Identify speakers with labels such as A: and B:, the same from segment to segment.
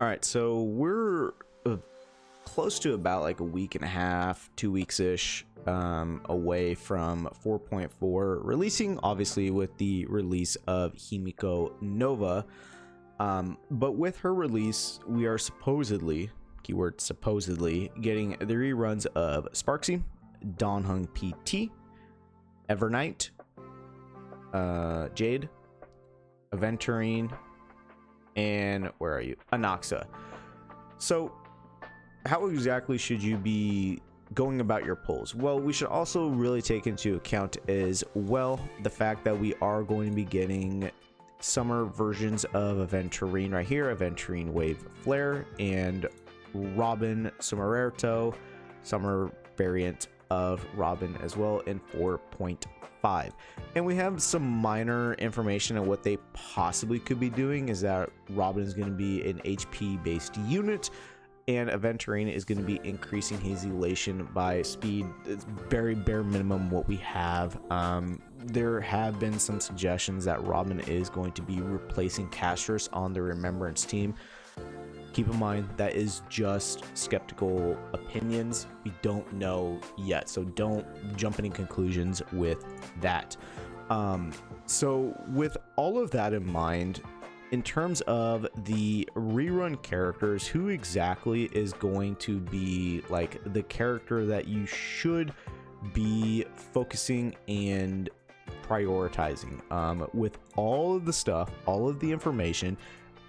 A: All right, so we're close to about like a week and a half, 2 weeks ish away from 4.4 releasing, obviously with the release of Himiko Nova. But with her release, we are supposedly, keyword supposedly, getting the reruns of Sparksy, Donhung PT, Evernight, Jade, Aventurine, and where are you? Anaxa. So how exactly should you be going about your pulls? Well, we should also really take into account as well the fact that we are going to be getting summer versions of Aventurine right here, Aventurine Wave Flare, and Robin Sumererto, summer variant of Robin as well in 4.5. And we have some minor information on what they possibly could be doing. Is that Robin is going to be an HP based unit, and Aventurine is going to be increasing his elation by speed. It's very bare minimum what we have. There have been some suggestions that Robin is going to be replacing Castris on the Remembrance team. Keep in mind that is just skeptical opinions. We don't know yet, so don't jump any conclusions with that. So with all of that in mind, in terms of the rerun characters, who exactly is going to be like the character that you should be focusing and prioritizing with all of the stuff, all of the information,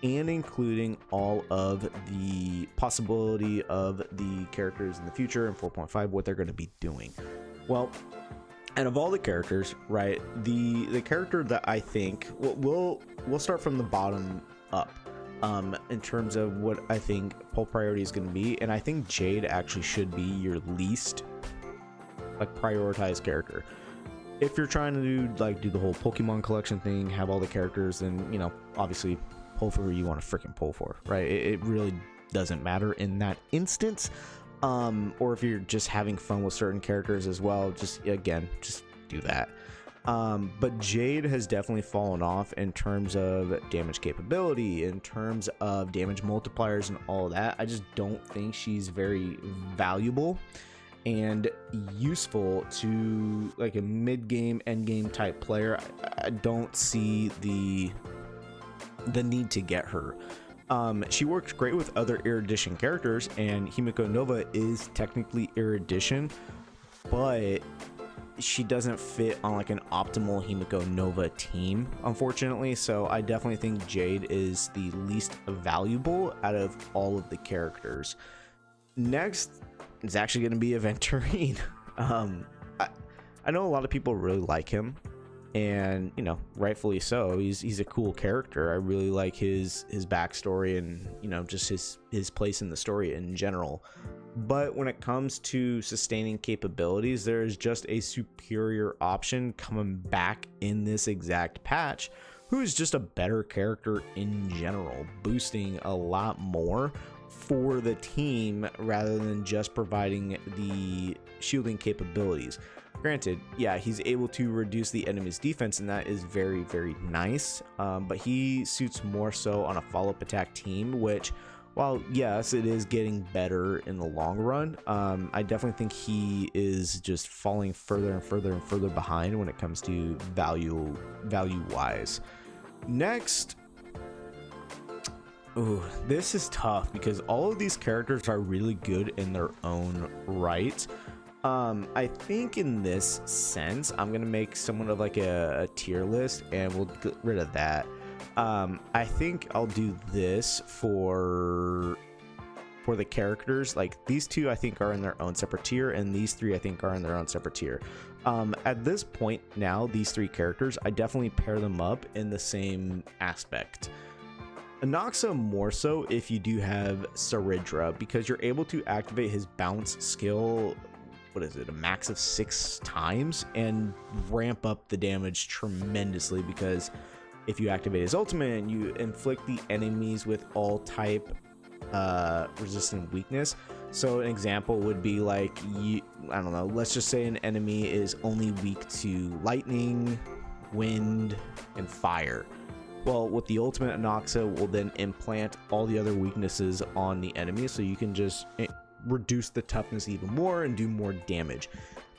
A: and including all of the possibility of the characters in the future in 4.5, what they're going to be doing. Well, and of all the characters, right, the character that I think, we'll start from the bottom up in terms of what I think pull priority is going to be, and I think Jade actually should be your least like prioritized character. If you're trying to do the whole Pokemon collection thing, have all the characters, and obviously pull for who you want to freaking pull for, right? It really doesn't matter in that instance. Or if you're just having fun with certain characters as well, just do that. But Jade has definitely fallen off in terms of damage capability, in terms of damage multipliers and all of that. I just don't think she's very valuable and useful to like a mid-game, end-game type player. I don't see the need to get her. She works great with other Erudition characters, and Himiko Nova is technically Erudition, but she doesn't fit on like an optimal Himiko Nova team, unfortunately. So I definitely think Jade is the least valuable out of all of the characters. Next is actually going to be Aventurine. I know a lot of people really like him, and rightfully so. He's a cool character. I really like his backstory and just his place in the story in general. But when it comes to sustaining capabilities, there is just a superior option coming back in this exact patch, who is just a better character in general, boosting a lot more for the team rather than just providing the shielding capabilities. Granted, yeah, he's able to reduce the enemy's defense, and that is very, very nice. But he suits more so on a follow-up attack team, which, while yes, it is getting better in the long run, I definitely think he is just falling further and further and further behind when it comes to value-wise. Next, ooh, this is tough because all of these characters are really good in their own right. I think in this sense, I'm going to make somewhat of like a tier list, and we'll get rid of that. I think I'll do this for the characters. Like these two I think are in their own separate tier, and these three I think are in their own separate tier. At this point now, these three characters, I definitely pair them up in the same aspect. Anaxa more so if you do have Saridra, because you're able to activate his bounce skill, what is it, a max of 6 times, and ramp up the damage tremendously, because if you activate his ultimate, you inflict the enemies with all type resistant weakness. So an example would be like, I don't know, let's just say an enemy is only weak to lightning, wind, and fire. Well, with the ultimate, Anoxa will then implant all the other weaknesses on the enemy, so you can just reduce the toughness even more and do more damage.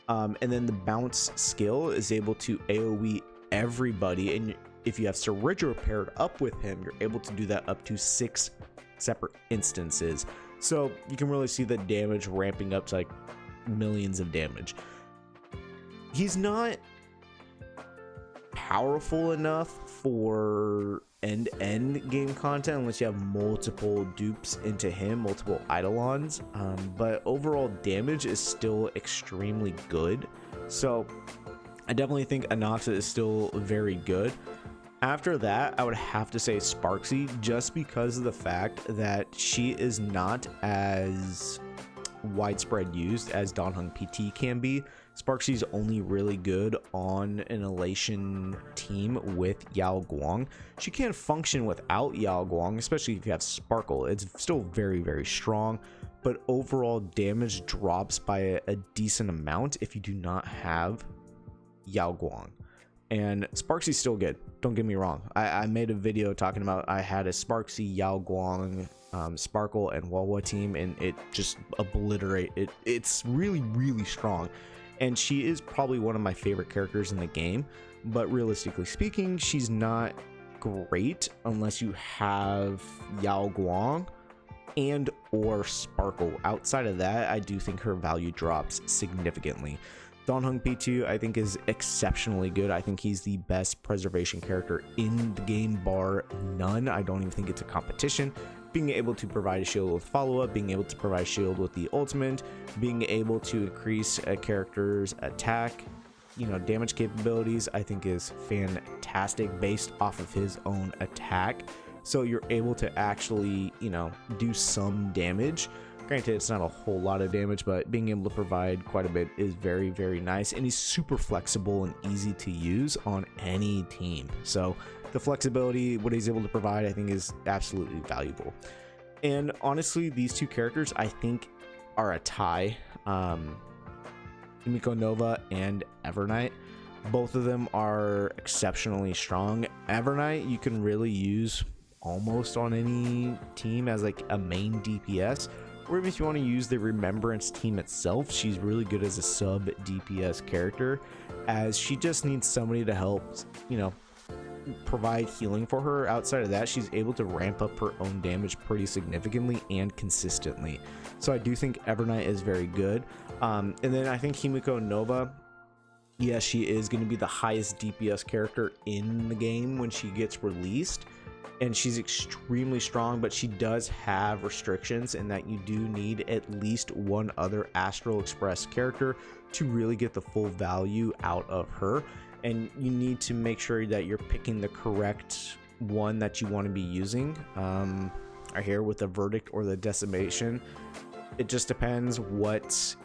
A: And then the bounce skill is able to AoE everybody, and if you have Ceridra paired up with him, you're able to do that up to 6 separate instances. So you can really see the damage ramping up to like millions of damage. He's not powerful enough for end-to-end game content unless you have multiple dupes into him, multiple eidolons, but overall damage is still extremely good. So I definitely think Anoxa is still very good. After that, I would have to say Sparksy, just because of the fact that she is not as widespread used as Donghung PT can be. Sparksy's only really good on an Elation team with Yao Guang. She can't function without Yao Guang, especially if you have Sparkle. It's still very, very strong, but overall damage drops by a decent amount if you do not have Yao Guang. And Sparksy's still good, don't get me wrong. I made a video talking about I had a Sparksy, Yao Guang, Sparkle, and Wawa team, and it just it's really, really strong. And she is probably one of my favorite characters in the game, but realistically speaking, she's not great unless you have Yao Guang and or Sparkle. Outside of that, I do think her value drops significantly. Donghung P2 I think is exceptionally good. I think he's the best preservation character in the game, bar none. I don't even think it's a competition. Being able to provide a shield with follow-up, being able to provide shield with the ultimate, being able to increase a character's attack, damage capabilities, I think is fantastic based off of his own attack. So you're able to actually, do some damage. Granted, it's not a whole lot of damage, but being able to provide quite a bit is very, very nice. And he's super flexible and easy to use on any team. So the flexibility, what he's able to provide, I think is absolutely valuable. And honestly, these two characters, I think, are a tie. Himiko Nova and Evernight. Both of them are exceptionally strong. Evernight, you can really use almost on any team as like a main DPS. Or if you want to use the Remembrance team itself, she's really good as a sub DPS character, as she just needs somebody to help, provide healing for her. Outside of that, she's able to ramp up her own damage pretty significantly and consistently. So I do think Evernight is very good. And then I think Himiko Nova, yes, she is going to be the highest DPS character in the game when she gets released. And she's extremely strong, but she does have restrictions in that you do need at least one other Astral Express character to really get the full value out of her. And you need to make sure that you're picking the correct one that you want to be using. Right here with the Verdict or the Decimation, it just depends what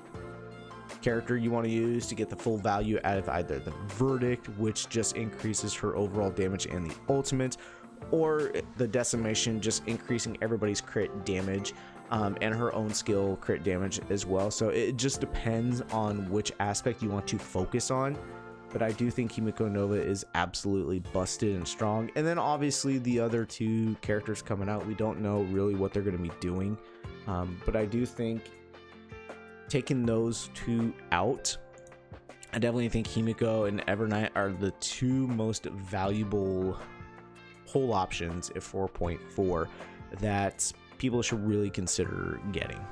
A: character you want to use to get the full value out of either the Verdict, which just increases her overall damage, and the ultimate, or the Decimation, just increasing everybody's crit damage and her own skill crit damage as well. So it just depends on which aspect you want to focus on. But I do think Himiko Nova is absolutely busted and strong. And then obviously the other two characters coming out, we don't know really what they're going to be doing. But I do think taking those two out, I definitely think Himiko and Evernight are the two most valuable whole options at 4.4 that people should really consider getting.